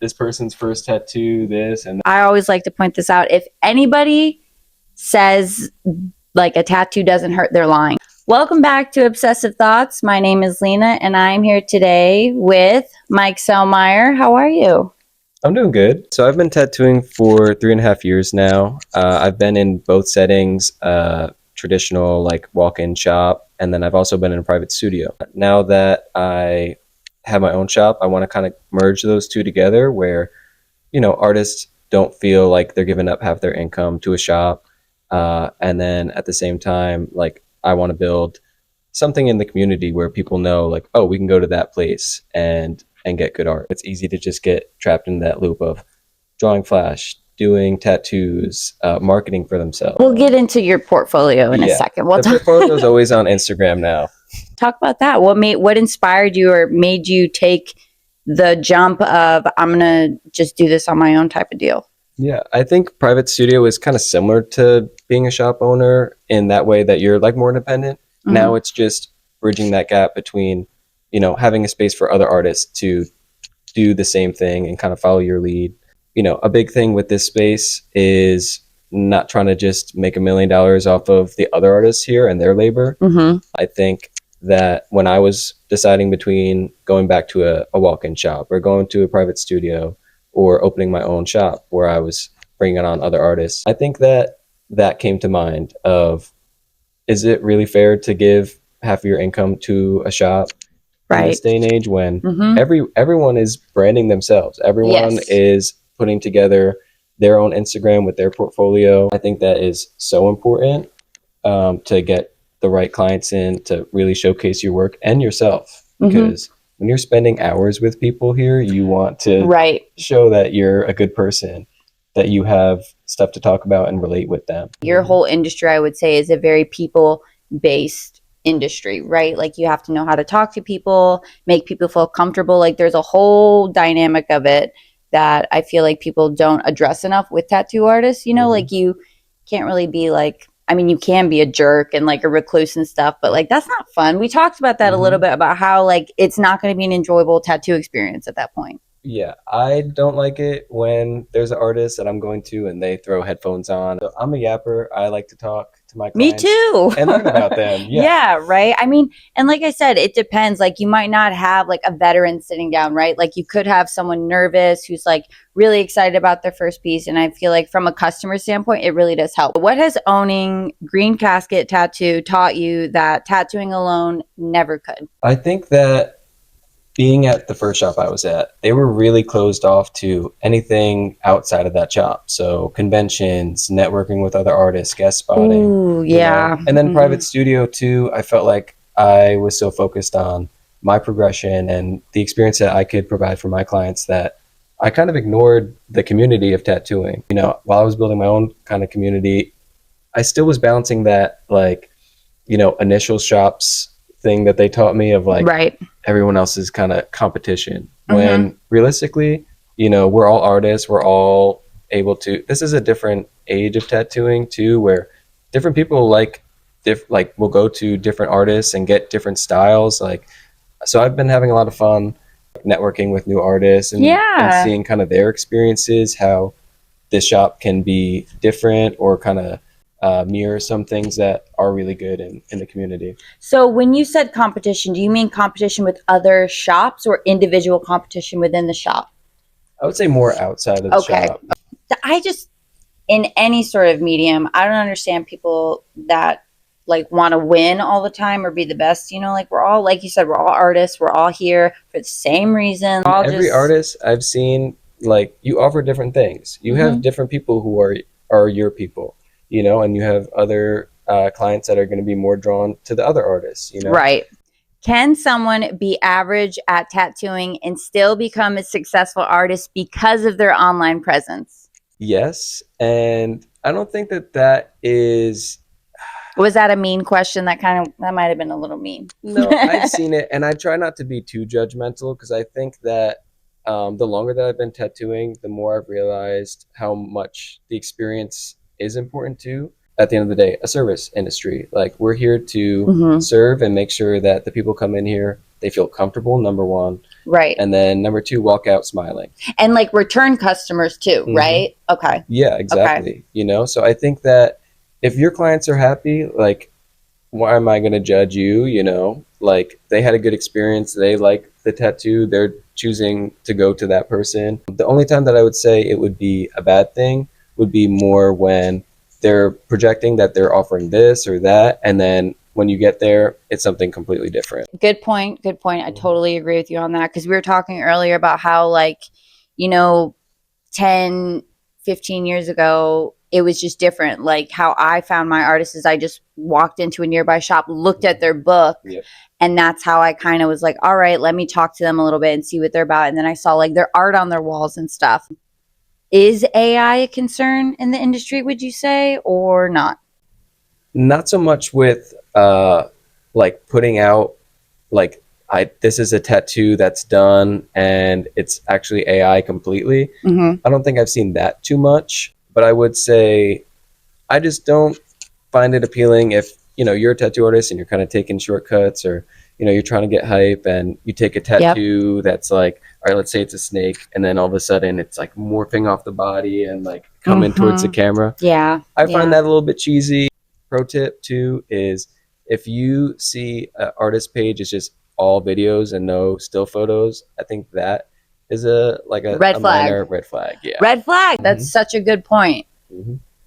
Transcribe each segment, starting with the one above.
this person's first tattoo, this and that. I always like to point this out. If anybody says like a tattoo doesn't hurt, they're lying. Welcome back to Obsessive Thoughts. My name is Lena, and I'm here today with Mike Sellmeyer. How are you? I'm doing good. So I've been tattooing for 3.5 years now. I've been in both settings, traditional like walk-in shop, and then I've also been in a private studio. Now that I have my own shop, I want to kind of merge those two together where, artists don't feel like they're giving up half their income to a shop. And then at the same time, like I want to build something in the community where people know like, oh, we can go to that place and get good art. It's easy to just get trapped in that loop of drawing flash, doing tattoos, marketing for themselves. We'll get into your portfolio in a second. The portfolio is always on Instagram now. Talk about that. What inspired you or made you take the jump of I'm gonna just do this on my own type of deal? Yeah, I think private studio is kind of similar to being a shop owner in that way that you're like more independent. Mm-hmm. Now it's just bridging that gap between, having a space for other artists to do the same thing and kind of follow your lead. A big thing with this space is not trying to just make $1 million off of the other artists here and their labor. Mm-hmm. I think that when I was deciding between going back to a walk-in shop or going to a private studio or opening my own shop where I was bringing on other artists, I think that came to mind of, is it really fair to give half of your income to a shop in this day and age when everyone is branding themselves? Everyone is putting together their own Instagram with their portfolio. I think that is so important to get the right clients in to really showcase your work and yourself. Because when you're spending hours with people here, you want to show that you're a good person, that you have stuff to talk about and relate with them. Your whole industry, I would say, is a very people-based industry, right? Like you have to know how to talk to people, make people feel comfortable. Like there's a whole dynamic of it that I feel like people don't address enough with tattoo artists. Like you can't really be like, you can be a jerk and like a recluse and stuff, but like that's not fun. We talked about that a little bit about how like it's not going to be an enjoyable tattoo experience at that point. Yeah, I don't like it when there's an artist that I'm going to and they throw headphones on. So I'm a yapper. I like to talk to my clients. Me too. And learn about them. Yeah, right. And like I said, it depends. Like you might not have like a veteran sitting down, right? Like you could have someone nervous who's like really excited about their first piece. And I feel like from a customer standpoint, it really does help. What has owning Green Casket Tattoo taught you that tattooing alone never could? I think that being at the first shop I was at, they were really closed off to anything outside of that shop. So conventions, networking with other artists, guest spotting. Ooh, yeah. And then private studio too. I felt like I was so focused on my progression and the experience that I could provide for my clients that I kind of ignored the community of tattooing. While I was building my own kind of community, I still was balancing that initial shops thing that they taught me of like everyone else's kind of competition, when realistically, we're all artists, we're all able to, this is a different age of tattooing too, where different people will go to different artists and get different styles. So I've been having a lot of fun networking with new artists and seeing kind of their experiences, how this shop can be different or kind of mirror some things that are really good in the community. So when you said competition, do you mean competition with other shops or individual competition within the shop? I would say more outside of the shop. I just, in any sort of medium, I don't understand people that like want to win all the time or be the best. Like we're all, like you said, we're all artists. We're all here for the same reason. Every artist I've seen, like you offer different things. You have different people who are your people. And you have other clients that are going to be more drawn to the other artists, Right. Can someone be average at tattooing and still become a successful artist because of their online presence? Yes. And I don't think that is... Was that a mean question? That might have been a little mean. No, I've seen it. And I try not to be too judgmental because I think that the longer that I've been tattooing, the more I've realized how much the experience is important too. At the end of the day, a service industry. Like we're here to serve and make sure that the people come in here they feel comfortable, number one. Right. And then number two, walk out smiling. And like return customers too, right? Okay. Yeah, exactly. You know, so I think that if your clients are happy, like, why am I going to judge you? You know, like they had a good experience. They like the tattoo. They're choosing to go to that person. The only time that I would say it would be a bad thing would be more when they're projecting that they're offering this or that. And then when you get there, it's something completely different. Good point. Good point. I totally agree with you on that. Because we were talking earlier about how, like, you know, 10, 15 years ago, it was just different. Like how I found my artists is I just walked into a nearby shop, looked at their book, Yep. and that's how I kind of was like, all right, let me talk to them a little bit and see what they're about. And then I saw like their art on their walls and stuff. Is AI a concern in the industry, would you say, or not? Not so much with like putting out like this is a tattoo that's done and it's actually AI completely. Mm-hmm. I don't think I've seen that too much, but I would say I just don't find it appealing if, you know, you're a tattoo artist and you're kind of taking shortcuts, or, you know, you're trying to get hype and you take a tattoo that's like, all right, let's say it's a snake, and then all of a sudden it's like morphing off the body and like coming towards the camera. Yeah. I find that a little bit cheesy. Pro tip too is if you see an artist page is just all videos and no still photos, I think that is a Red flag. minor red flag. Yeah. Red flag. That's such a good point.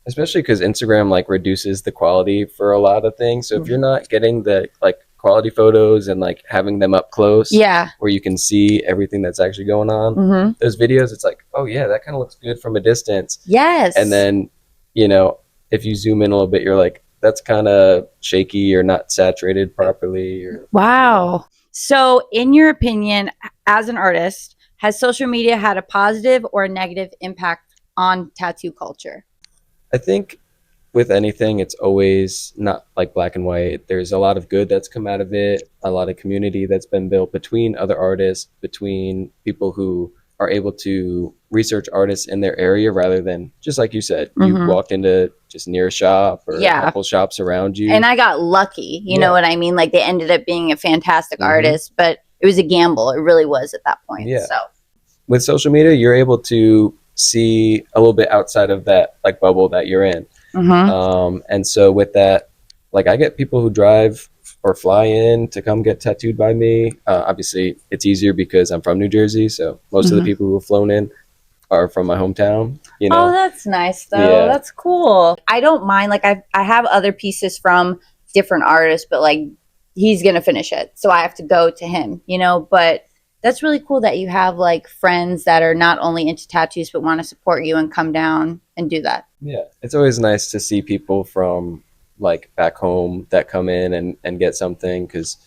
Especially because Instagram like reduces the quality for a lot of things. So if you're not getting the like quality photos and like having them up close, where you can see everything that's actually going on, those videos, it's like, oh yeah, that kind of looks good from a distance. Yes. And then, you know, if you zoom in a little bit, you're like, that's kind of shaky or not saturated properly. Or, wow. You know. So in your opinion, as an artist, has social media had a positive or a negative impact on tattoo culture? I think with anything, it's always not like black and white. There's a lot of good that's come out of it, a lot of community that's been built between other artists, between people who are able to research artists in their area rather than just like you said, you walked into just near a shop or a couple shops around you. And I got lucky, you know what I mean? Like they ended up being a fantastic artist, but it was a gamble. It really was at that point. Yeah. So with social media, you're able to see a little bit outside of that like bubble that you're in. And so with that, like I get people who drive or fly in to come get tattooed by me. Obviously it's easier because I'm from New Jersey. So most of the people who have flown in are from my hometown, you know? Oh, that's nice though. That's cool. I don't mind. Like I have other pieces from different artists, but like he's going to finish it. So I have to go to him, you know, but that's really cool that you have like friends that are not only into tattoos, but want to support you and come down and do that. Yeah. It's always nice to see people from like back home that come in and get something. 'Cause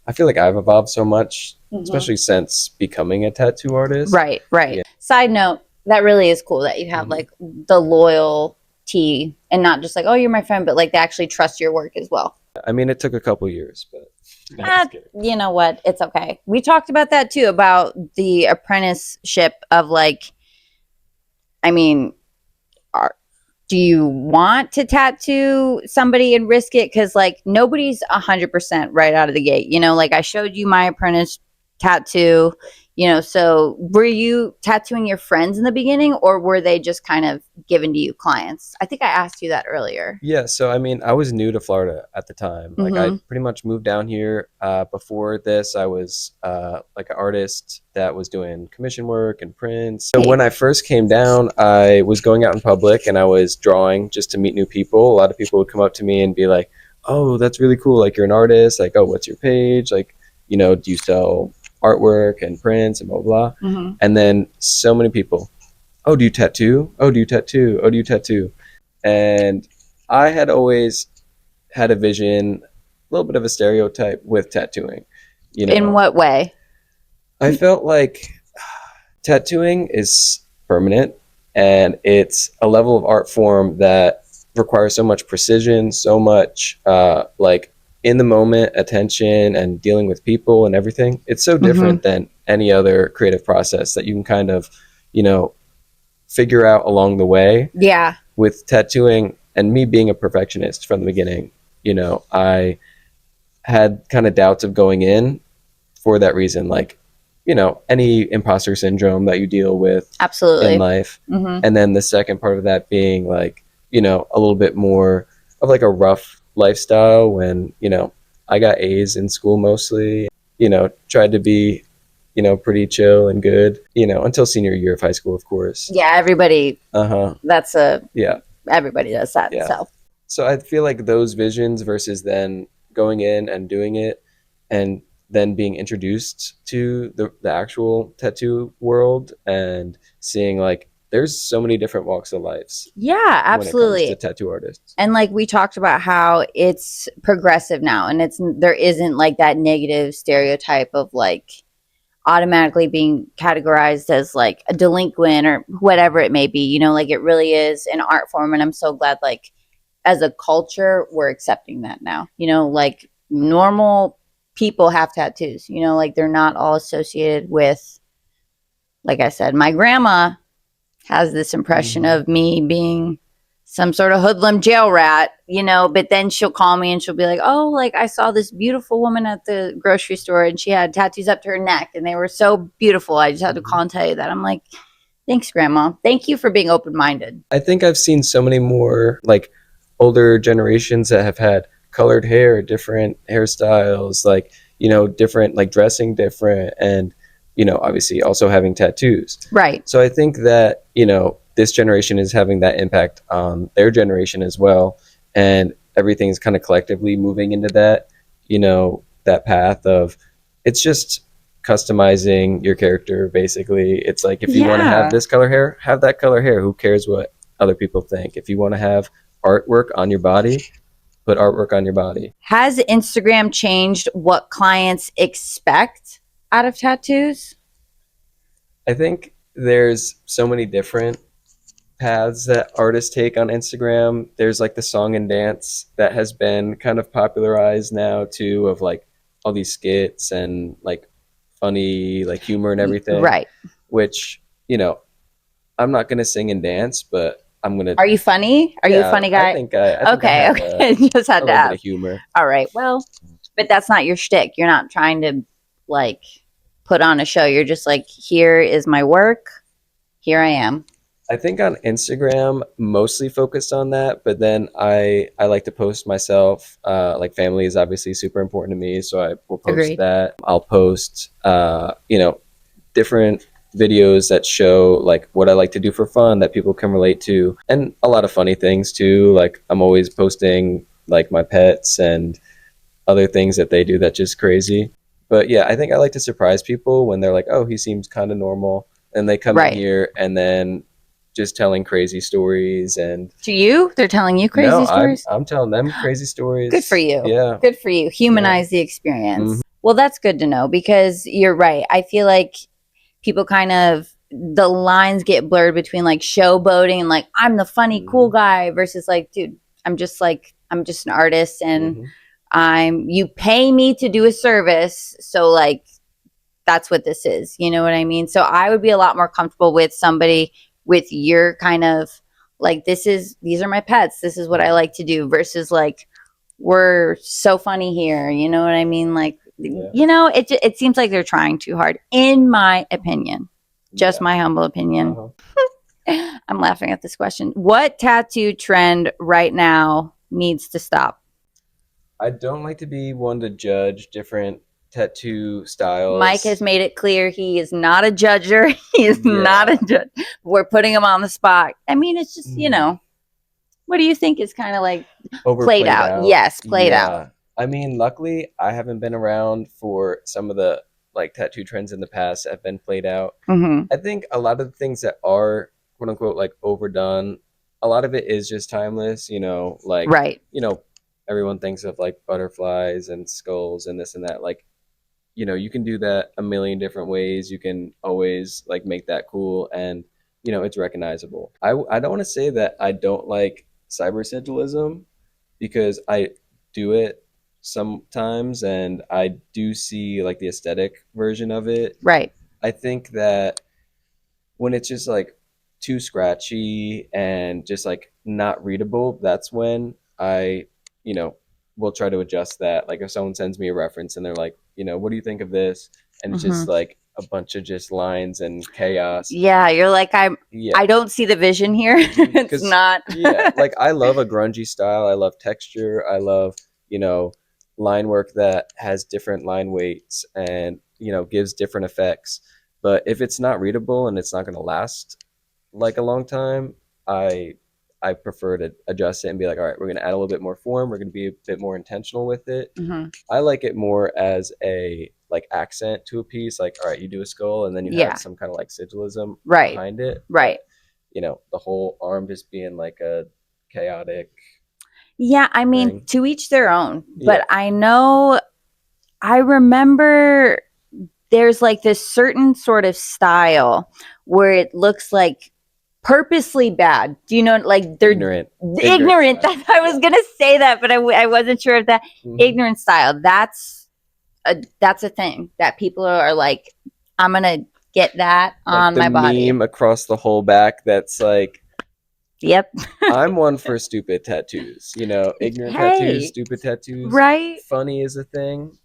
I feel like I've evolved so much, especially since becoming a tattoo artist. Right. Right. Yeah. Side note, that really is cool that you have like the loyalty and not just like, oh, you're my friend, but like they actually trust your work as well. I mean, it took a couple years, but you know what? It's okay. We talked about that too, about the apprenticeship of like, I mean, do you want to tattoo somebody and risk it? Because like nobody's 100% right out of the gate. You know, like I showed you my apprentice tattoo, you know, so were you tattooing your friends in the beginning or were they just kind of given to you clients? I think I asked you that earlier. Yeah. So, I mean, I was new to Florida at the time. Like I pretty much moved down here. Before this, I was like an artist that was doing commission work and prints. So when I first came down, I was going out in public and I was drawing just to meet new people. A lot of people would come up to me and be like, oh, that's really cool. Like you're an artist. Like, oh, what's your page? Like, you know, do you sell artwork and prints and blah, blah, blah. And then so many people, oh, do you tattoo? Oh, do you tattoo? Oh, do you tattoo? And I had always had a vision, a little bit of a stereotype with tattooing. You know, in what way? I felt like tattooing is permanent and it's a level of art form that requires so much precision, so much like in the moment attention and dealing with people and everything. It's so different than any other creative process that you can kind of, you know, figure out along the way. Yeah. With tattooing and me being a perfectionist from the beginning, you know, I had kind of doubts of going in for that reason, like, any imposter syndrome that you deal with in Absolutely. life. Hmm. And then the second part of that being like, a little bit more of like a rough lifestyle when, I got A's in school mostly, tried to be, pretty chill and good, until senior year of high school, of course. Yeah, everybody. Uh-huh. That's a Yeah. everybody does that. Yeah. So So I feel like those visions versus then going in and doing it and then being introduced to the actual tattoo world and seeing like there's so many different walks of lives yeah, when it comes to absolutely. tattoo artists. And like we talked about how it's progressive now, and it's there isn't like that negative stereotype of like automatically being categorized as like a delinquent or whatever it may be. Like it really is an art form, and I'm so glad like as a culture we're accepting that now. Like normal people have tattoos. Like they're not all associated with, like I said, my grandma has this impression Mm-hmm. of me being some sort of hoodlum jail rat, but then she'll call me and she'll be like, oh, like I saw this beautiful woman at the grocery store and she had tattoos up to her neck and they were so beautiful. I just had to Mm-hmm. call and tell you that. I'm like, thanks, Grandma. Thank you for being open minded. I think I've seen so many more like older generations that have had colored hair, different hairstyles, like, different, like dressing different, and, obviously also having tattoos. Right. So I think that, this generation is having that impact on their generation as well. And everything's kind of collectively moving into that, that path of it's just customizing your character basically. It's like if you want to have Yeah. this color hair, have that color hair. Who cares what other people think? If you want to have artwork on your body, put artwork on your body. Has Instagram changed what clients expect out of tattoos? I think there's so many different paths that artists take on Instagram. There's like the song and dance that has been kind of popularized now too, of like all these skits and like funny like humor and everything, Right. which, I'm not gonna sing and dance, but I'm gonna. Are you funny? Are you a Yeah, funny I guy? think I Okay, have okay. Just a had to little bit of ask. humor. All right. Well, but that's not your shtick. You're not trying to like put on a show. You're just like, here is my work. Here I am. I think on Instagram mostly focused on that, but then I like to post myself. Like family is obviously super important to me, so I will post Agreed. that. I'll post different videos that show like what I like to do for fun that people can relate to, and a lot of funny things too. Like I'm always posting like my pets and other things that they do that's just crazy. But yeah, I think I like to surprise people when they're like, "Oh, he seems kind of normal," and they come in Right. here and then just telling crazy stories. And To you, they're telling you no, crazy I'm stories. I'm telling them crazy Good for stories. you. Yeah, Good for you. yeah. Humanize the Hmm. experience. Well, that's good to know because you're right. I feel like people kind of the lines get blurred between like showboating and like I'm the funny cool Hmm. guy versus like dude, I'm just an artist and Hmm. you pay me to do a service, so like that's what this is. You know what I mean? So I would be a lot more comfortable with somebody with your kind of like these are my pets. This is what I like to do versus like we're so funny here. You know what I mean? Like Yeah, it seems like they're trying too hard in my opinion. Just yeah. my humble opinion. Uh-huh. I'm laughing at this question. What tattoo trend right now needs to stop? I don't like to be one to judge different tattoo Mike has styles. made it clear he is not a judger. He is not a Yeah. judge. We're putting him on the spot. I mean, it's just, Mm. what do you think is kind of like played Overplayed out? out. Yes, played out. Yeah. I mean, luckily, I haven't been around for some of the like tattoo trends in the past that have been played out. Mm-hmm. I think a lot of the things that are quote unquote like overdone, a lot of it is just timeless, like, Right. everyone thinks of like butterflies and skulls and this and that. Like, you can do that a million different ways. You can always like make that cool and, it's recognizable. I don't want to say that I don't like cyber sigillism because I do it sometimes and I do see like the aesthetic version of it. Right. I think that when it's just like too scratchy and just like not readable, that's when I, you know, we'll try to adjust that. Like if someone sends me a reference and they're like, what do you think of this? And it's Mm-hmm. just like a bunch of just lines and chaos. Yeah, you're like Yeah. I don't see the vision here. It's Because not. yeah, like I love a grungy style. I love texture. I love, you know, line work that has different line weights and, gives different effects. But if it's not readable and it's not going to last like a long time, I I prefer to adjust it and be like, all right, we're going to add a little bit more form. We're going to be a bit more intentional with it. Mhm. I like it more as a like accent to a piece. Like, all right, you do a skull and then you Yeah. have some kind of like sigilism Right. behind it. Right. The whole arm just being like a chaotic Yeah, I mean, thing. to each their own. Yeah. But I remember there's like this certain sort of style where it looks like purposely bad. Do you know, like they're Ignorant. ignorant. Style. I was gonna say that, but I wasn't sure if that ignorant style. That's a thing that people are like, I'm gonna get that Like on the my body. meme across the whole back that's like, Yep. I'm one for stupid tattoos. Ignorant tattoos, Hey, stupid tattoos. right? Funny is a thing.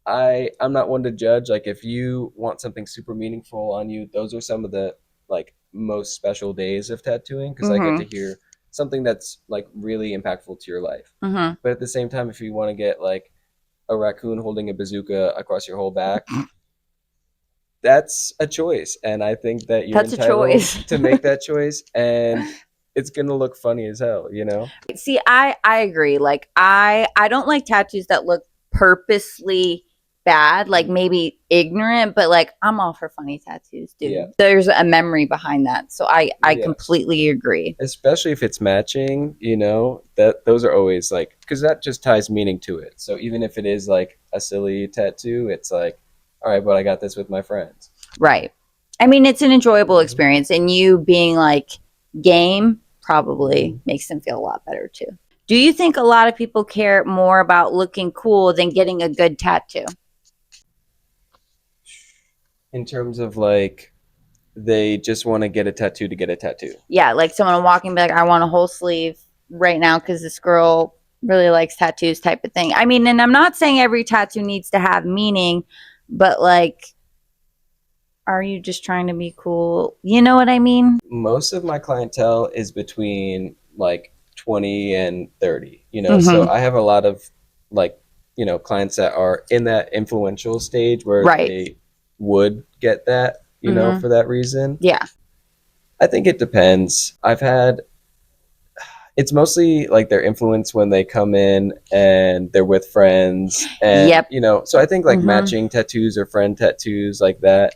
I'm not one to judge. Like if you want something super meaningful on you, those are some of the like most special days of tattooing because I get to Mm-hmm. hear something that's like really impactful to your life. Mm-hmm. But at the same time, if you want to get like a raccoon holding a bazooka across your whole back, that's a choice. And I think that you're That's a entitled choice. to make that choice. And it's going to look funny as hell. See, I agree. Like I don't like tattoos that look purposely bad, like maybe ignorant, but like I'm all for funny tattoos, dude. Yeah. There's a memory behind that. So I Yeah. completely agree. Especially if it's matching, that those are always like, because that just ties meaning to it. So even if it is like a silly tattoo, it's like, all right, but I got this with my friends. Right. I mean, it's an enjoyable Mhm. experience, and you being like game probably makes them feel a lot better too. Do you think a lot of people care more about looking cool than getting a good tattoo? In terms of like, they just want to get a tattoo to get a tattoo. Yeah, like someone walking be like, I want a whole sleeve right now because this girl really likes tattoos type of thing. I mean, and I'm not saying every tattoo needs to have meaning, but like, are you just trying to be cool? You know what I mean? Most of my clientele is between like 20 and 30, so Mm-hmm. I have a lot of like, clients that are in that influential stage where Right. they would get that, Mhm. for that reason. Yeah. I think it depends. It's mostly like their influence when they come in and they're with friends and Yep. so I think like Mhm. matching tattoos or friend tattoos like that,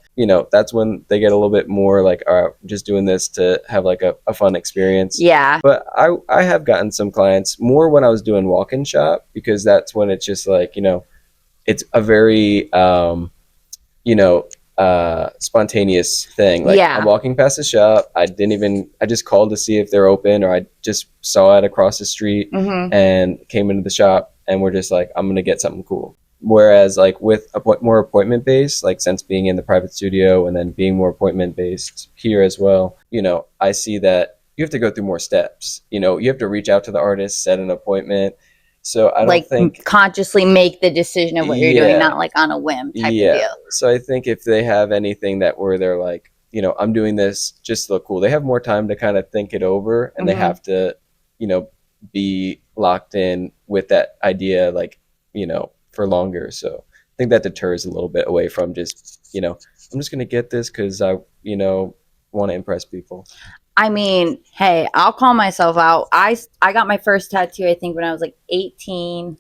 that's when they get a little bit more like, all right, just doing this to have like a fun experience. Yeah. But I have gotten some clients more when I was doing walk-in shop because that's when it's just like, it's a very you know, spontaneous thing. Like Yeah. I'm walking past the shop. I just called to see if they're open, or I just saw it across the street Mhm. and came into the shop and we're just like, I'm going to get something cool. Whereas like with more appointment based, like since being in the private studio and then being more appointment based here as well, I see that you have to go through more steps. You have to reach out to the artist, set an appointment. So I don't Like think consciously make the decision of what you're doing, yeah, not like on a whim type of yeah. deal. So I think if they have anything that where they're like, I'm doing this just to look cool, they have more time to kind of think it over and they Mhm. have to, be locked in with that idea, like, for longer. So I think that deters a little bit away from just, I'm just going to get this because I, want to impress people. I mean, hey, I'll call myself out. I got my first tattoo I think when I was like 18.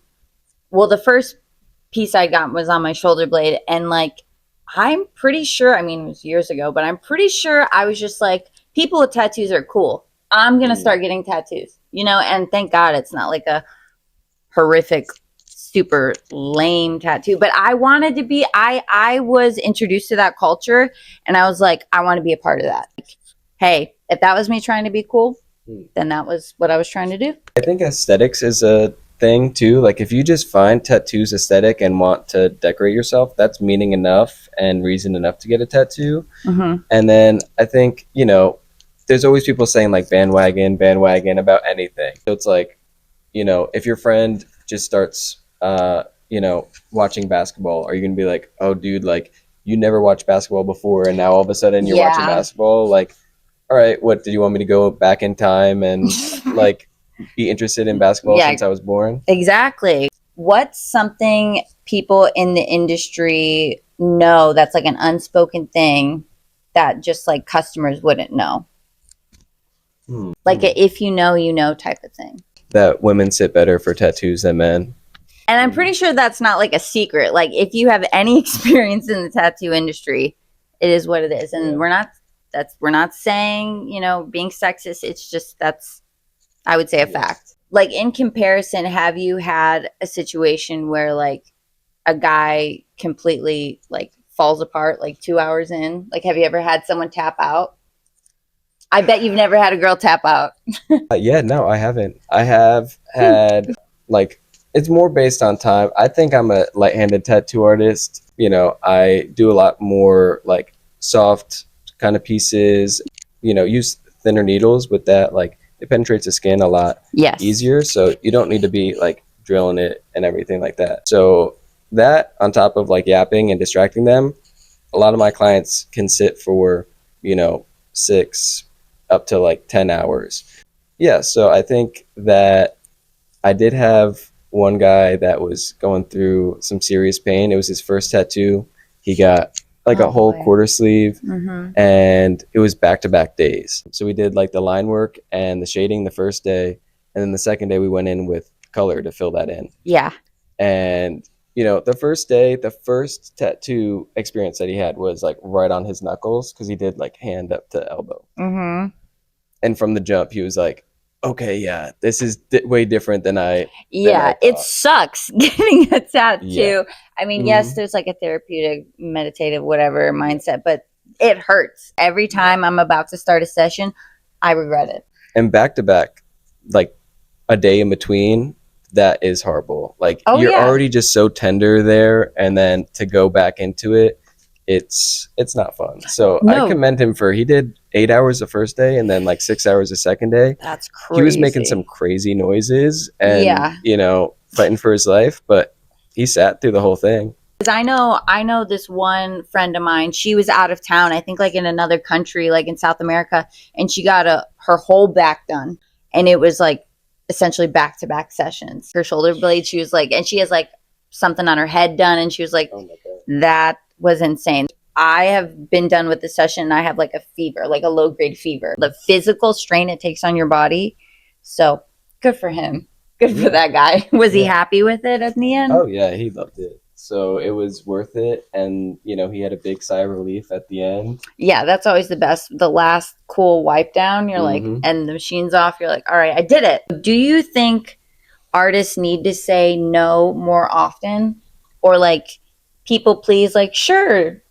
Well, the first piece I got was on my shoulder blade, and like I'm pretty sure, I mean, it was years ago, but I'm pretty sure I was just like, people with tattoos are cool. I'm going to start getting tattoos, and thank God it's not like a horrific, super lame tattoo. But I wanted to be, I was introduced to that culture, and I was like, I want to be a part of that. Like, hey, if that was me trying to be cool, then that was what I was trying to do. I think aesthetics is a thing too. Like if you just find tattoos aesthetic and want to decorate yourself, that's meaning enough and reason enough to get a tattoo. Mm-hmm. And then I think, there's always people saying like bandwagon about anything. So it's like, if your friend just starts, watching basketball, are you going to be like, oh, dude, like, you never watched basketball before, and now all of a sudden you're watching Yeah. basketball? Like, all right, what, did you want me to go back in time and, like, be interested in basketball Yeah, since I was born? exactly. What's something people in the industry know that's like an unspoken thing that just like customers wouldn't know? Like a if you know type of thing. That women sit better for tattoos than men. And I'm pretty sure that's not like a secret. Like if you have any experience in the tattoo industry, it is what it is. And we're not saying, being sexist. It's just that's I would say a fact. Like in comparison, have you had a situation where like a guy completely like falls apart like 2 hours in? Like have you ever had someone tap out? I bet you've never had a girl tap out. Yeah, no, I haven't. I have had, like, it's more based on time. I think I'm a light-handed tattoo artist. I do a lot more like soft kind of pieces. Use thinner needles with that. Like, it penetrates the skin a lot Yes. easier, so you don't need to be like drilling it and everything like that. So that on top of like yapping and distracting them, a lot of my clients can sit for 6 up to like 10 hours. Yeah, so I think that I did have one guy that was going through some serious pain. It was his first tattoo. He got like a whole quarter sleeve, and it was back to back days. So we did like the line work and the shading the first day, and then the second day we went in with color to fill that in. Yeah. And the first day, the first tattoo experience that he had was like right on his knuckles because he did like hand up to elbow. And from the jump, he was like, okay, yeah, this is way different than I. Yeah, it sucks getting a tattoo. Yeah. I mean, yes, there's like a therapeutic, meditative, whatever mindset, but it hurts. Every time I'm about to start a session, I regret it. And back to back, like a day in between, that is horrible. Like you're already just so tender there, and then to go back into it, it's not fun. So I commend him for he did 8 hours the first day and then like 6 hours the second day. That's crazy. He was making some crazy noises and fighting for his life, but he sat through the whole thing. Because I know this one friend of mine, she was out of town, I think like in another country, like in South America, and she got her whole back done. And it was like essentially back to back sessions. Her shoulder blade, she was like, and she has like something on her head done, and she was like, oh my God. That was insane. I have been done with the session and I have like a fever, like a low grade fever. The physical strain it takes on your body. So good for him. Good for that guy. Was he happy with it at the end? Oh yeah, he loved it. So it was worth it. And, he had a big sigh of relief at the end. Yeah, that's always the best. The last cool wipe down, you're like, and the machine's off. You're like, all right, I did it. Do you think artists need to say no more often? Or like people please, like, sure,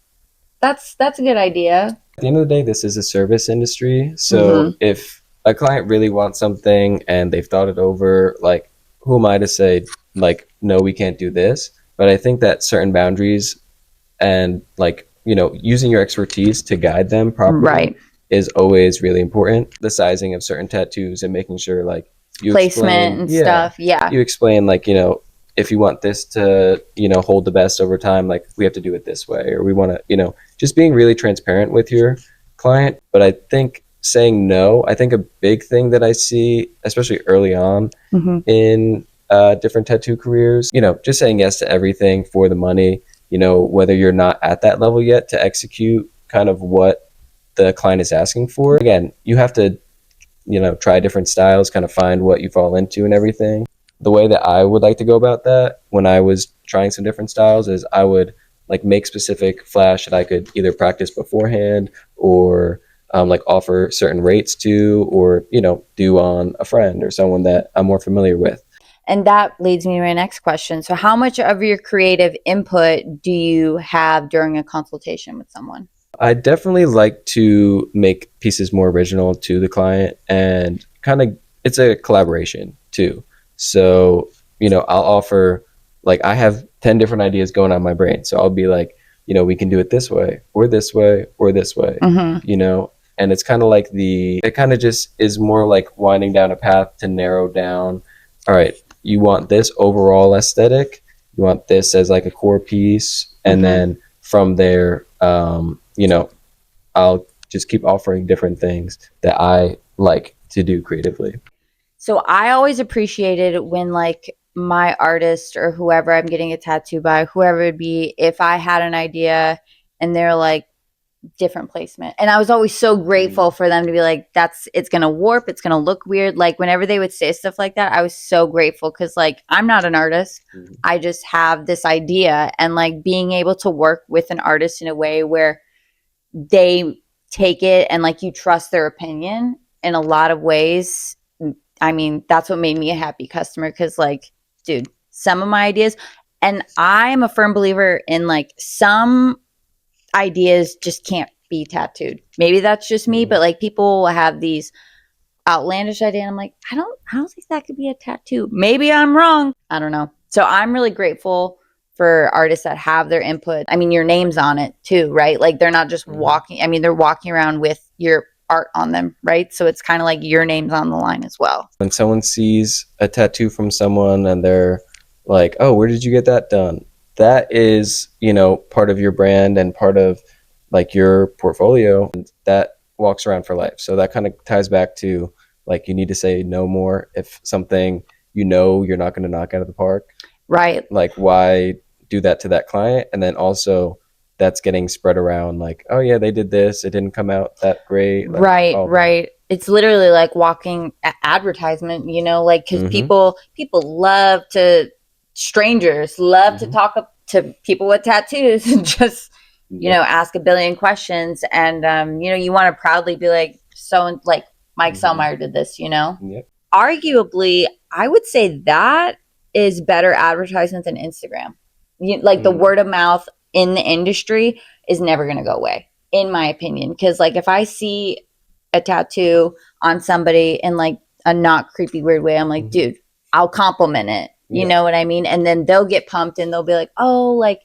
that's a good idea. At the end of the day, this is a service industry. So if a client really wants something and they've thought it over, like, who am I to say, like, no, we can't do this? But I think that certain boundaries and like, using your expertise to guide them properly is always really important. The sizing of certain tattoos and making sure like you placement and stuff. Yeah. You explain like, if you want this to, hold the best over time, like we have to do it this way, or we want to, just being really transparent with your client. But I think saying no, I think a big thing that I see, especially early on in different tattoo careers, just saying yes to everything for the money, whether you're not at that level yet to execute kind of what the client is asking for. Again, you have to, try different styles, kind of find what you fall into and everything. The way that I would like to go about that when I was trying some different styles is I would like make specific flash that I could either practice beforehand or like offer certain rates to, or, do on a friend or someone that I'm more familiar with. And that leads me to my next question. So how much of your creative input do you have during a consultation with someone? I definitely like to make pieces more original to the client, and kind of it's a collaboration too. So, I'll offer, like, I have 10 different ideas going on in my brain. So I'll be like, we can do it this way or this way or this way, and it's kind of like it kind of just is more like winding down a path to narrow down all right, you want this overall aesthetic, you want this as like a core piece, and then from there, I'll just keep offering different things that I like to do creatively. So I always appreciated when like my artist or whoever I'm getting a tattoo by, whoever it be, if I had an idea and they're like different placement. And I was always so grateful for them to be like, it's gonna warp, it's gonna look weird. Like whenever they would say stuff like that, I was so grateful because like I'm not an artist. I just have this idea and like being able to work with an artist in a way where they take it and like you trust their opinion in a lot of ways. I mean, that's what made me a happy customer because, like, dude, some of my ideas, and I'm a firm believer in like some ideas just can't be tattooed. Maybe that's just me, but like people have these outlandish idea and I'm like, I don't think that could be a tattoo. Maybe I'm wrong. I don't know. So I'm really grateful for artists that have their input. I mean, your name's on it too, right? Like they're not just walking, I mean, they're walking around with your art on them, right? So it's kind of like your name's on the line as well. When someone sees a tattoo from someone and they're like, "Oh, where did you get that done?" That is, part of your brand and part of like your portfolio, and that walks around for life. So that kind of ties back to like you need to say no more if something you're not going to knock out of the park. Right. Like why do that to that client? And then also that's getting spread around like, oh yeah, they did this, it didn't come out that great. Like, Right. It's literally like walking advertisement, like because people love to strangers love to talk up to people with tattoos and just ask a billion questions and you want to proudly be like so like Mike Sellmeyer did this. Yep. Arguably, I would say that is better advertisement than Instagram. The word of mouth in the industry is never going to go away, in my opinion. Because like if I see a tattoo on somebody in like a not creepy weird way, I'm like, dude, I'll compliment it. You know what I mean? And then they'll get pumped and they'll be like, oh, like,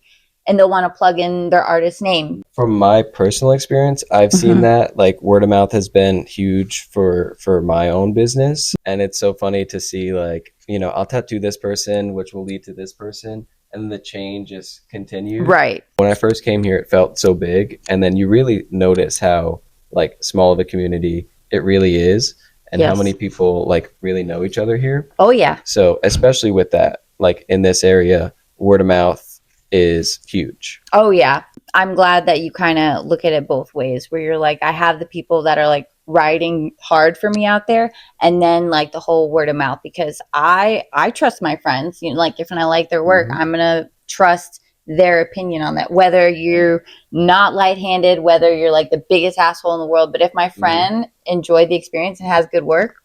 and they'll want to plug in their artist name. From my personal experience, I've seen that like word of mouth has been huge for my own business. And it's so funny to see like, I'll tattoo this person, which will lead to this person. And then the chain just continues. Right. When I first came here, it felt so big. And then you really notice how like small of a community it really is and how many people like really know each other here. Oh, yeah. So especially with that, like in this area, word of mouth is huge. Oh, yeah. I'm glad that you kind of look at it both ways where you're like, I have the people that are like riding hard for me out there and then like the whole word of mouth because I trust my friends. Like if I like their work, I'm going to trust their opinion on that, whether you're not light-handed, whether you're like the biggest asshole in the world. But if my friend enjoyed the experience and has good work,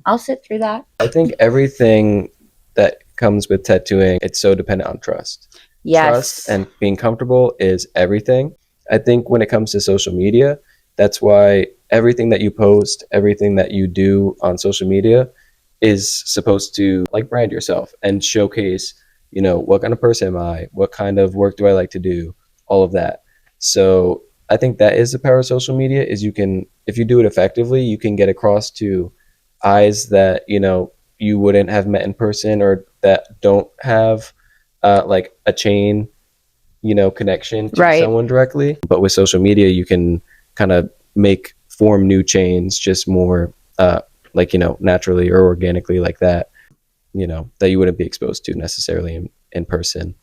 I'll sit through that. I think everything that comes with tattooing, it's so dependent on trust. Yes. Trust and being comfortable is everything. I think when it comes to social media, that's why everything that you post, everything that you do on social media is supposed to like brand yourself and showcase, what kind of person am I? What kind of work do I like to do? All of that. So I think that is the power of social media is you can, if you do it effectively, you can get across to eyes that, you wouldn't have met in person or that don't have like a chain, connection to someone directly. But with social media, you can kind of form new chains just more like, naturally or organically like that, that you wouldn't be exposed to necessarily in person.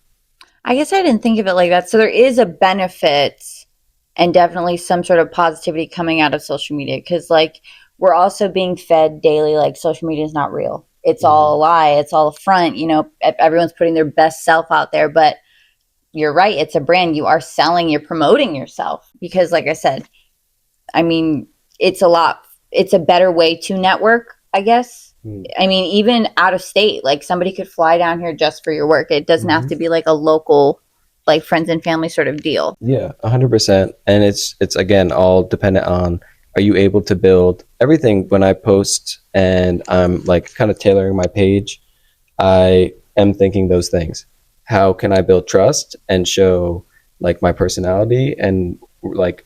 I guess I didn't think of it like that. So there is a benefit and definitely some sort of positivity coming out of social media because like we're also being fed daily like social media is not real. It's all a lie. It's all a front. Everyone's putting their best self out there, but you're right. It's a brand. You are selling, you're promoting yourself because like I said, I mean, it's a better way to network, I guess. I mean, even out of state, like somebody could fly down here just for your work. It doesn't have to be like a local, like friends and family sort of deal. Yeah, 100%. And it's again, all dependent on, are you able to build everything when I post and I'm like kind of tailoring my page, I am thinking those things. How can I build trust and show like my personality and like,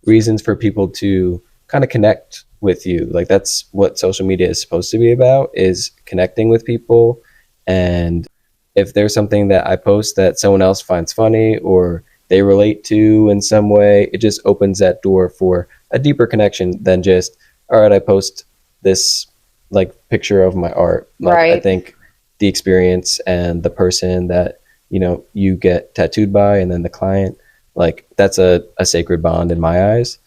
reasons for people to kind of connect with you. Like that's what social media is supposed to be about, is connecting with people. And if there's something that I post that someone else finds funny or they relate to in some way, it just opens that door for a deeper connection than just, all right, I post this like picture of my art. Like I Right. think the experience and the person that, you get tattooed by, and then the client, like that's a sacred bond in my eyes.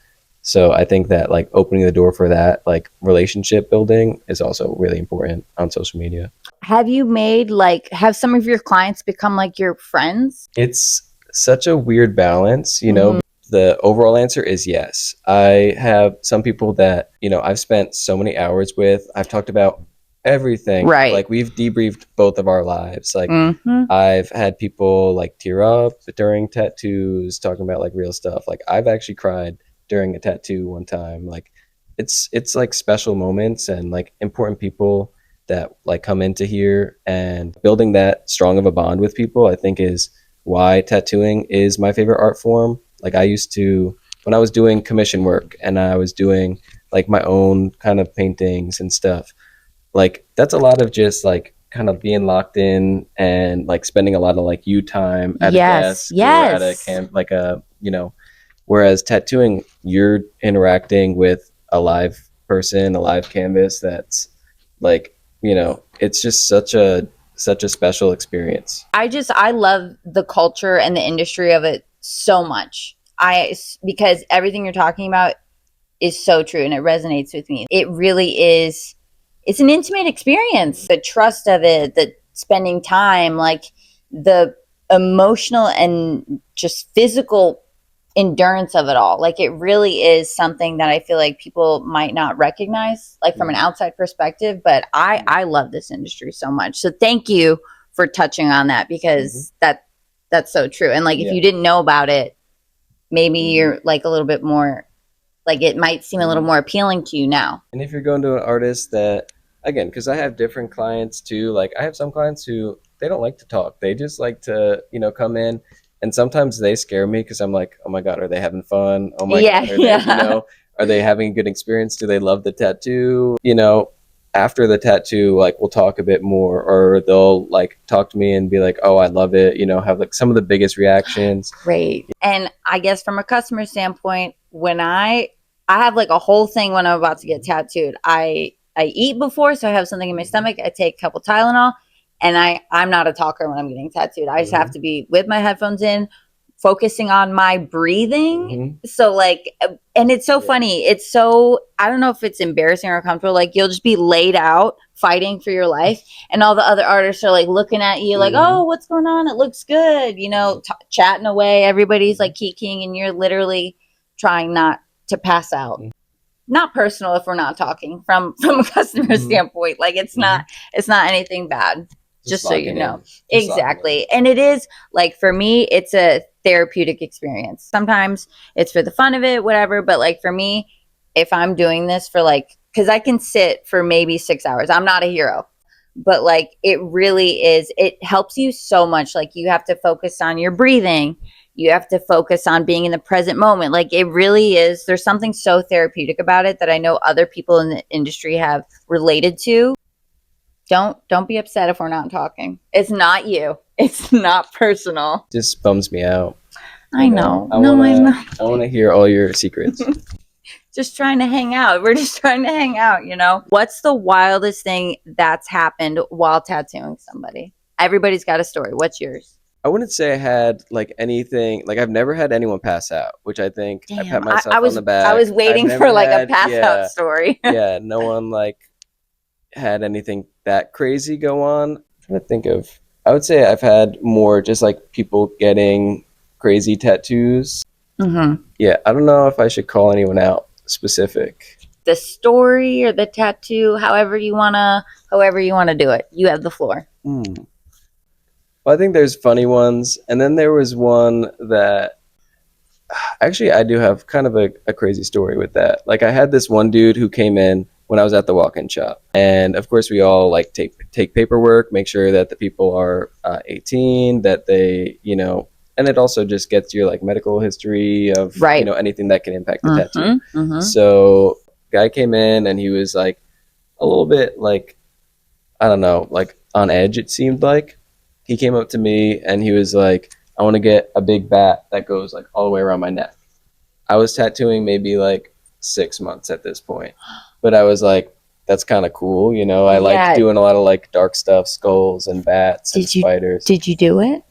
So I think that like opening the door for that, like relationship building, is also really important on social media. Have you made like, have some of your clients become like your friends? It's such a weird balance, Mhm. The overall answer is yes. I have some people that, I've spent so many hours with. I've talked about everything. Right. Like we've debriefed both of our lives. Like Mm-hmm. I've had people like tear up during tattoos, talking about like real stuff. Like I've actually cried during a tattoo one time. Like it's like special moments and like important people that like come into here, and building that strong of a bond with people, I think, is why tattooing is my favorite art form. Like I used to, when I was doing commission work and I was doing like my own kind of paintings and stuff, like that's a lot of just like kind of being locked in and like spending a lot of like you time at a Yes. desk or at a Yes. camp, like a, whereas tattooing, you're interacting with a live person, a live canvas. That's like, it's just such a special experience. I love the culture and the industry of it so much. Because everything you're talking about is so true and it resonates with me. It really is, it's an intimate experience. The trust of it, the spending time, like the emotional and just physical endurance of it all. Like it really is something that I feel like people might not recognize, like from an outside perspective. But I love this industry so much. So thank you for touching on that, because that's so true. And like if Yeah. you didn't know about it, maybe you're like a little bit more, like it might seem a little more appealing to you now. And if you're going to an artist that, again, because I have different clients too, like I have some clients who they don't like to talk. They just like to, come in, and sometimes they scare me because I'm like, oh my God, are they having fun? Oh my Yeah, God, are they, yeah. are they having a good experience? Do they love the tattoo? After the tattoo, like we'll talk a bit more, or they'll like talk to me and be like, oh, I love it, have like some of the biggest reactions. Great. And I guess from a customer standpoint, when I have like a whole thing when I'm about to get tattooed. I eat before, so I have something in my stomach. I take a couple Tylenol, and I'm not a talker when I'm getting tattooed. I just have to be with my headphones in, focusing on my breathing. So like, and it's so funny. It's so, I don't know if it's embarrassing or comfortable. Like you'll just be laid out fighting for your life, and all the other artists are like looking at you like, oh, what's going on? It looks good, chatting away. Everybody's like kikiing, and you're literally trying not to pass out. Not personal if we're not talking from a customer standpoint. Like it's not anything bad. Just so you know. Exactly. And it is like, for me, it's a therapeutic experience. Sometimes it's for the fun of it, whatever. But like for me, if I'm doing this for like, because I can sit for maybe 6 hours. I'm not a hero, but like it really is, it helps you so much. Like you have to focus on your breathing, you have to focus on being in the present moment. Like it really is, there's something so therapeutic about it that I know other people in the industry have related to. Don't be upset if we're not talking. It's not you, it's not personal. Just bums me out. I know. I No, wanna, I know. I want to hear all your secrets. Just trying to hang out. We're just trying to hang out. What's the wildest thing that's happened while tattooing somebody? Everybody's got a story. What's yours? I wouldn't say I had like anything, like I've never had anyone pass out, which I think I pat Damn, myself on the back. I was waiting for like a pass out Yeah, story. yeah, no one like had anything that crazy go on. I'm trying to think of, I would say I've had more just like people getting crazy tattoos. Yeah, I don't know if I should call anyone out specific. The story or the tattoo, however you wanna do it. You have the floor. Well, I think there's funny ones, and then there was one that actually I do have kind of a crazy story with that. Like I had this one dude who came in when I was at the walk-in shop, and of course we all like take paperwork, make sure that the people are 18, that they and it also just gets your like medical history of Right. anything that can impact the tattoo. Mm-hmm. So guy came in and he was like a little bit like, I don't know, like on edge. It seemed like he came up to me and he was like, I want to get a big bat that goes like all the way around my neck. I was tattooing maybe like 6 months at this point, but I was like, that's kind of cool. I like Yeah. doing a lot of like dark stuff, skulls and bats and spiders. Did you do it?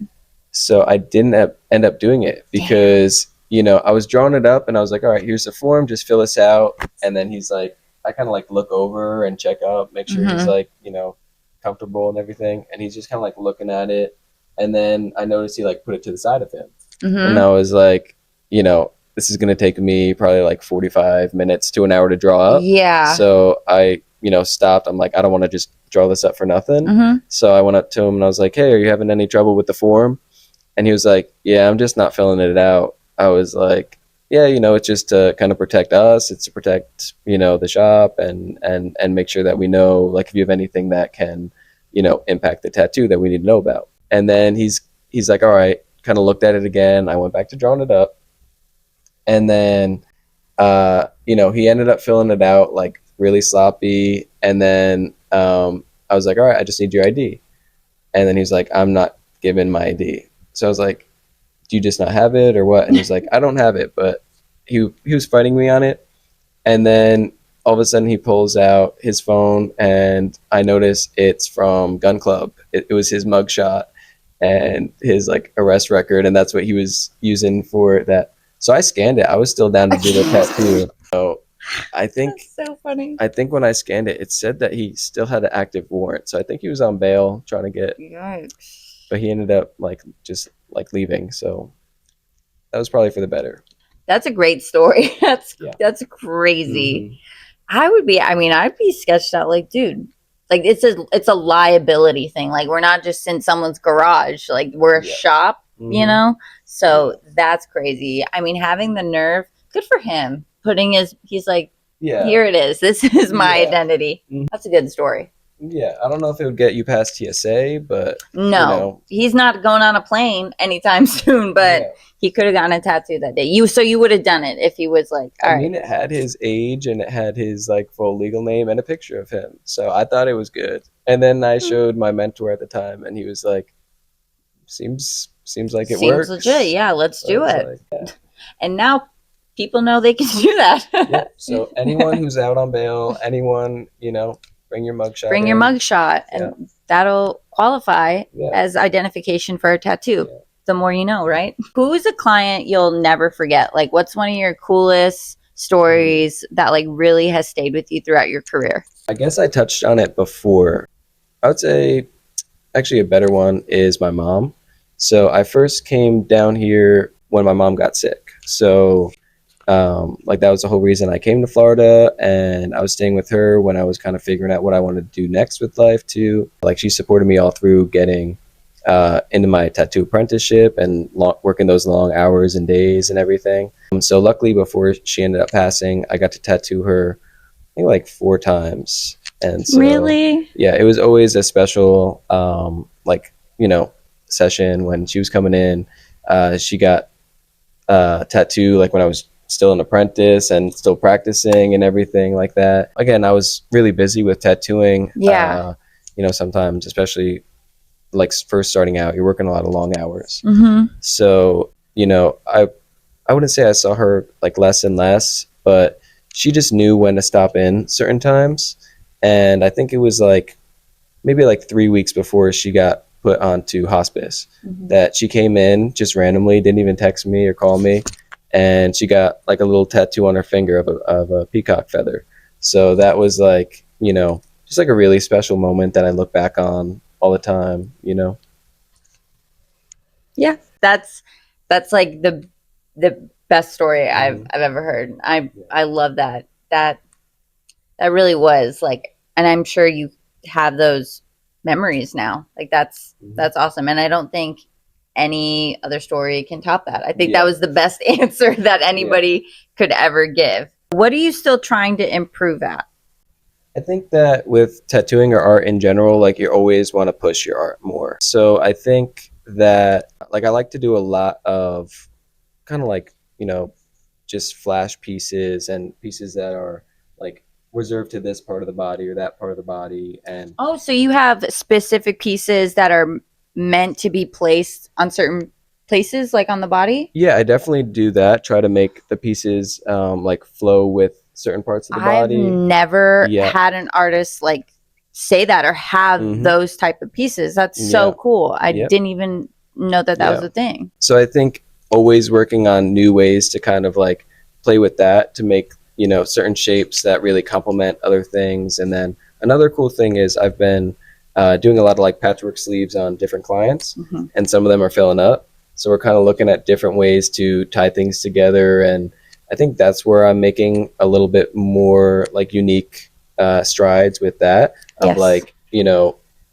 So I didn't end up doing it because, I was drawing it up and I was like, all right, here's the form, just fill this out. And then he's like, I kind of like look over and check up, make sure he's like, comfortable and everything. And he's just kind of like looking at it. And then I noticed he like put it to the side of him. And I was like, this is going to take me probably like 45 minutes to an hour to draw up. Yeah. So I, stopped. I'm like, I don't want to just draw this up for nothing. So I went up to him and I was like, hey, are you having any trouble with the form? And he was like, yeah, I'm just not filling it out. I was like, yeah, it's just to kind of protect us. It's to protect, the shop and make sure that we know, like, if you have anything that can, impact the tattoo that we need to know about. And then he's like, all right, kind of looked at it again. I went back to drawing it up. And then, he ended up filling it out like really sloppy. And then I was like, all right, I just need your ID. And then he's like, I'm not giving my ID. So I was like, do you just not have it or what? And he's like, I don't have it, but he was fighting me on it. And then all of a sudden he pulls out his phone and I notice it's from Gun Club. It was his mugshot and his like arrest record. And that's what he was using for that. So I scanned it. I was still down to do the tattoo. So I think That's so funny. I think when I scanned it, it said that he still had an active warrant. So I think he was on bail trying to get, Yikes. but he ended up like just like leaving. So that was probably for the better. That's a great story. That's crazy. I'd be sketched out like, dude, like it's a liability thing. Like we're not just in someone's garage. Like we're a shop, So that's crazy. I mean, having the nerve, good for him. He's like, here it is. This is my identity. That's a good story. Yeah, I don't know if it would get you past TSA, but no, he's not going on a plane anytime soon. But he could have gotten a tattoo that day. You would have done it if he was like, all right. I mean, it had his age and it had his like full legal name and a picture of him, so I thought it was good. And then I showed my mentor at the time, and he was like, "Seems like it works. Seems legit. Yeah, let's do it." Like, yeah. And now people know they can do that. Yeah. So anyone who's out on bail, anyone, bring your mugshot. Bring your mugshot, and that'll qualify as identification for a tattoo. Yeah. The more you know, right? Who is a client you'll never forget? Like, what's one of your coolest stories that like really has stayed with you throughout your career? I guess I touched on it before. I would say actually a better one is my mom. So I first came down here when my mom got sick. So like that was the whole reason I came to Florida, and I was staying with her when I was kind of figuring out what I wanted to do next with life too. Like she supported me all through getting into my tattoo apprenticeship and working those long hours and days and everything. So luckily before she ended up passing, I got to tattoo her I think like 4 times. And so, really? Yeah, it was always a special session when she was coming in. She got tattoo like when I was still an apprentice and still practicing and everything like that. Again, I was really busy with tattooing. Yeah. Sometimes, especially like first starting out, you're working a lot of long hours. Mm-hmm. So, I wouldn't say I saw her like less and less, but she just knew when to stop in certain times. And I think it was like maybe like 3 weeks before she got put onto hospice that she came in just randomly, didn't even text me or call me. And she got like a little tattoo on her finger of a peacock feather. So that was like, just like a really special moment that I look back on all the time, Yeah, that's like the best story I've ever heard. I love that. That really was like, and I'm sure you have those memories now. Like that's awesome. And I don't think any other story can top that. I think that was the best answer that anybody could ever give. What are you still trying to improve at? I think that with tattooing or art in general, like you always want to push your art more. So I think that like I like to do a lot of kind of like, just flash pieces and pieces that are like reserved to this part of the body or that part of the body. And Oh, so you have specific pieces that are meant to be placed on certain places, like on the body? yeah, I definitely do that. Try to make the pieces like flow with certain parts of the I've body. never Yeah. had an artist like say that or have Mm-hmm. those type of pieces. That's so Yeah. cool. I Yep. didn't even know that that was Yeah. a thing. So I think always working on new ways to kind of like play with that to make, certain shapes that really complement other things. And then another cool thing is I've been doing a lot of like patchwork sleeves on different clients, Mhm. and some of them are filling up. So we're kind of looking at different ways to tie things together. And I think that's where I'm making a little bit more like unique strides with that of Yes. like,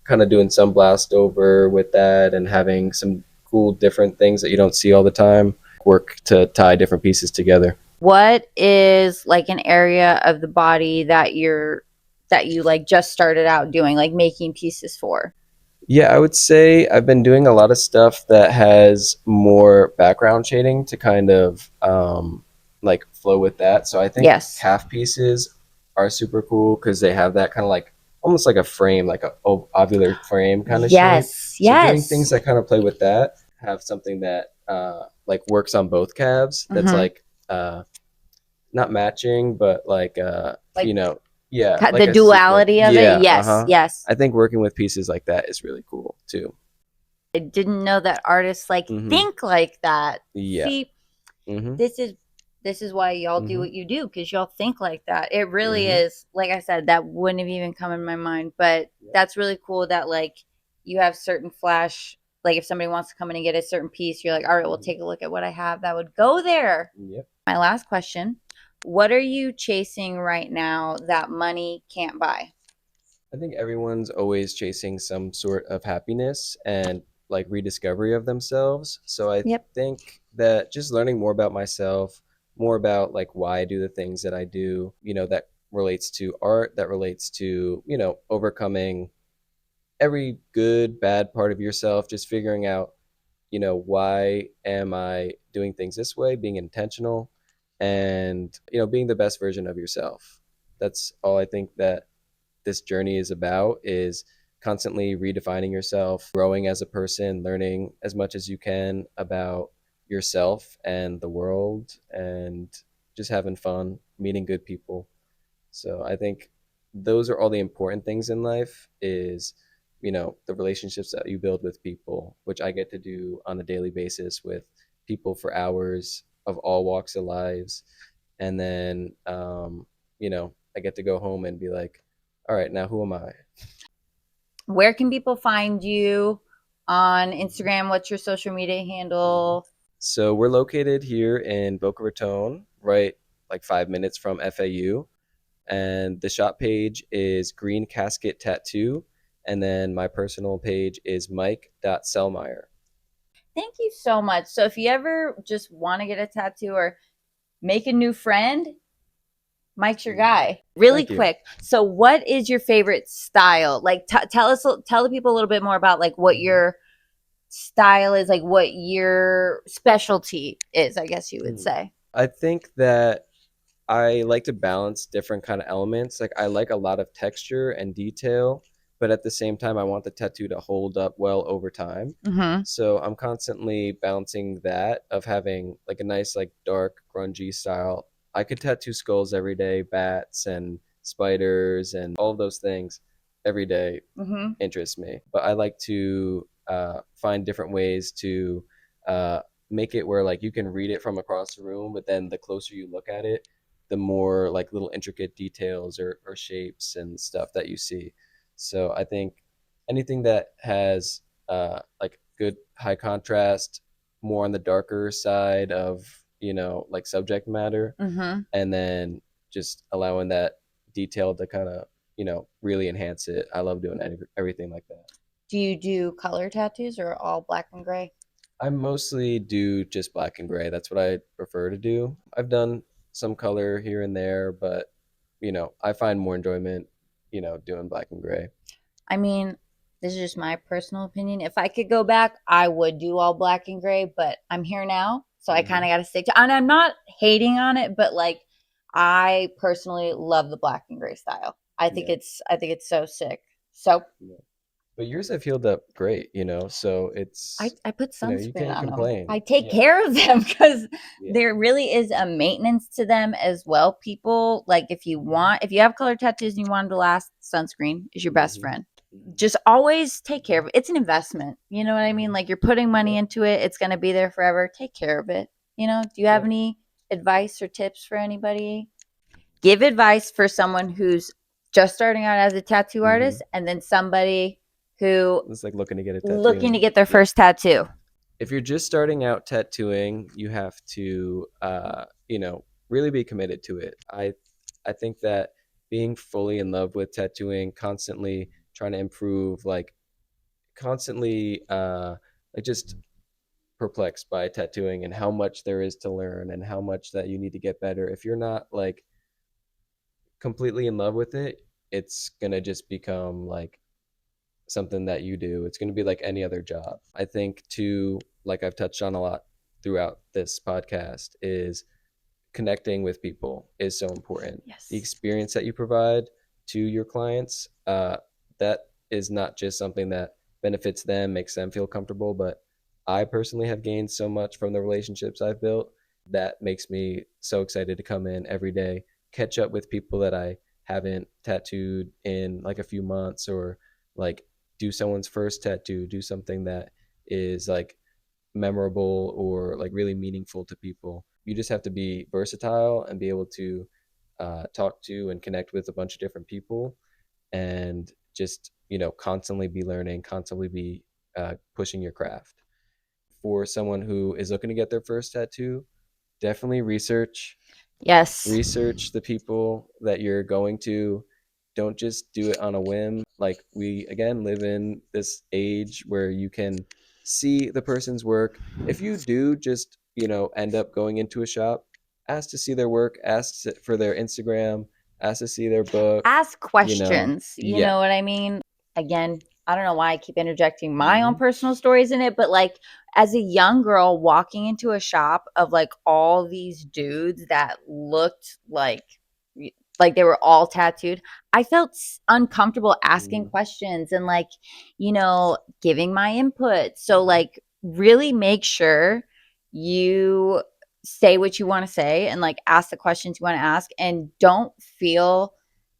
kind of doing some blast over with that and having some cool different things that you don't see all the time work to tie different pieces together. What is like an area of the body that you like just started out doing, like making pieces for? Yeah, I would say I've been doing a lot of stuff that has more background shading to kind of like flow with that. So I think Yes. half pieces are super cool because they have that kind of like almost like a frame, like a ovular frame kind of shape. Yes. So doing things Yes. that kind of play with that, have something that like works on both calves. That's Mm-hmm. like not matching, but like Like yeah, the like a sequin. duality of it. Yeah, Yes. uh-huh. Yes. I think working with pieces like that is really cool too. I didn't know that artists like Mhm. think like that. Yeah. See, Mhm. this is this is why y'all do Mhm. what you do because y'all think like that. It really Mhm. is. Like I said, that wouldn't have even come in my mind, but Yep. that's really cool that like you have certain flash. Like if somebody wants to come in and get a certain piece, you're like, all right, we'll Mhm. take a look at what I have that would go there. Yep. My last question: what are you chasing right now that money can't buy? I think everyone's always chasing some sort of happiness and like rediscovery of themselves. So I Yep. think that just learning more about myself, more about like why I do the things that I do, that relates to art, that relates to, overcoming every good, bad part of yourself, just figuring out, why am I doing things this way, being intentional and, being the best version of yourself. That's all I think that this journey is about is constantly redefining yourself, growing as a person, learning as much as you can about yourself and the world and just having fun, meeting good people. So I think those are all the important things in life is, the relationships that you build with people, which I get to do on a daily basis with people for hours of all walks of lives. And then, I get to go home and be like, all right, now who am I? Where can people find you on Instagram? What's your social media handle? So we're located here in Boca Raton, right like 5 minutes from FAU. And the shop page is Green Casket Tattoo. And then my personal page is mike.sellmeyer. Thank you so much. So if you ever just want to get a tattoo or make a new friend, Mike's your guy. Really Thank you. quick. So what is your favorite style? Like tell the people a little bit more about like what your style is, like what your specialty is, I guess you would say. I think that I like to balance different kind of elements. Like I like a lot of texture and detail, but at the same time I want the tattoo to hold up well over time. Mhm. So I'm constantly balancing that of having like a nice like dark grungy style. I could tattoo skulls every day, bats and spiders and all of those things every day Mhm. interest me. But I like to find different ways to uh, make it where like you can read it from across the room, but then the closer you look at it, the more like little intricate details or shapes and stuff that you see. So I think anything that has like good high contrast, more on the darker side of like subject matter, Mhm. and then just allowing that detail to kind of really enhance it. I love doing everything like that. Do you do color tattoos or all black and gray? I mostly do just black and gray. That's what I prefer to do. I've done some color here and there, but I find more enjoyment, doing black and gray. I mean, this is just my personal opinion. If I could go back, I would do all black and gray, but I'm here now, so I kind of got to stick to. And I'm not hating on it, but like I personally love the black and gray style. Yeah. I think it's so sick. So Yeah. But yours have healed up great, so I put you sunscreen can't on them. complain. I take Yeah. care of them because Yeah. there really is a maintenance to them as well. People, like if you have colored tattoos and you want them to last, sunscreen is your best Hmm. friend. Just always take care of it. It's an investment. You know what I mean? Hmm. Like you're putting money Yep. into it. It's going to be there forever. Take care of it. Do you have Yep. any advice or tips for anybody? Give advice for someone who's just starting out as a tattoo Hmm. artist and then somebody who It's like looking to get a looking tattoo. to get their Yeah. first tattoo. If you're just starting out tattooing, you have to, really be committed to it. I think that being fully in love with tattooing, constantly trying to improve, like constantly, like just perplexed by tattooing and how much there is to learn and how much that you need to get better. If you're not like completely in love with it, it's gonna just become like something that you do. It's gonna be like any other job. I think too, like I've touched on a lot throughout this podcast, is connecting with people is so important. The Yes. experience that you provide to your clients, that is not just something that benefits them, makes them feel comfortable, but I personally have gained so much from the relationships I've built that makes me so excited to come in every day, catch up with people that I haven't tattooed in like a few months, or like do someone's first tattoo, do something that is like memorable or like really meaningful to people. You just have to be versatile and be able to talk to and connect with a bunch of different people, and just constantly be learning, constantly be pushing your craft. For someone who is looking to get their first tattoo, definitely Yes. research the people that you're going to. Don't just do it on a whim. Like, we again live in this age where you can see the person's work. If you do just end up going into a shop, ask to see their work, ask for their Instagram, ask to see their book. Ask questions. You Yeah. know what I mean? Again, I don't know why I keep interjecting my own Hmm. personal stories in it, but like as a young girl walking into a shop of like all these dudes that looked like they were all tattooed, I felt uncomfortable asking Hmm. questions and like, giving my input. So Hmm. like really make sure you say what you want to say and like ask the questions you want to ask and don't feel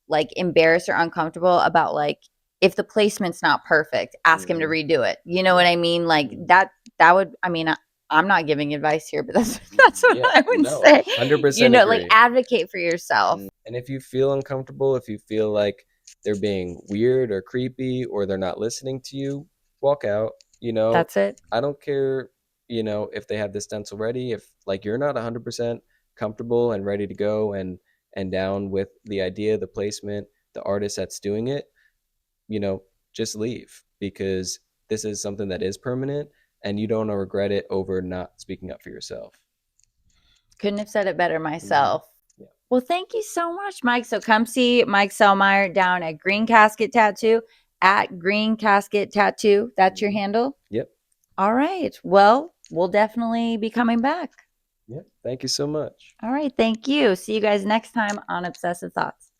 like embarrassed or uncomfortable about like if the placement's not perfect, ask him to Hmm. redo it. You know what Yeah. I mean? Like Hmm. that would I mean I'm not giving advice here, but that's what Yeah. I would No, say. 100% Like agree. advocate for yourself. And if you feel uncomfortable, if you feel like they're being weird or creepy or they're not listening to you, walk out. That's it. I don't care, if they have the stencil ready. If like you're not 100% comfortable and ready to go and down with the idea, the placement, the artist that's doing it, you know, just leave, because this is something that is permanent and you don't want to regret it over not speaking up for yourself. Couldn't have said it better Hmm. myself. Yeah. Well, thank you so much, Mike. So come see Mike Sellmeyer down at Green Casket Tattoo at Green Casket Tattoo. That's your Hmm. handle. Yep. All right. Well, we'll definitely be coming back. Yep. Thank you so much. All right. Thank you. See you guys next time on Obsessive Thoughts.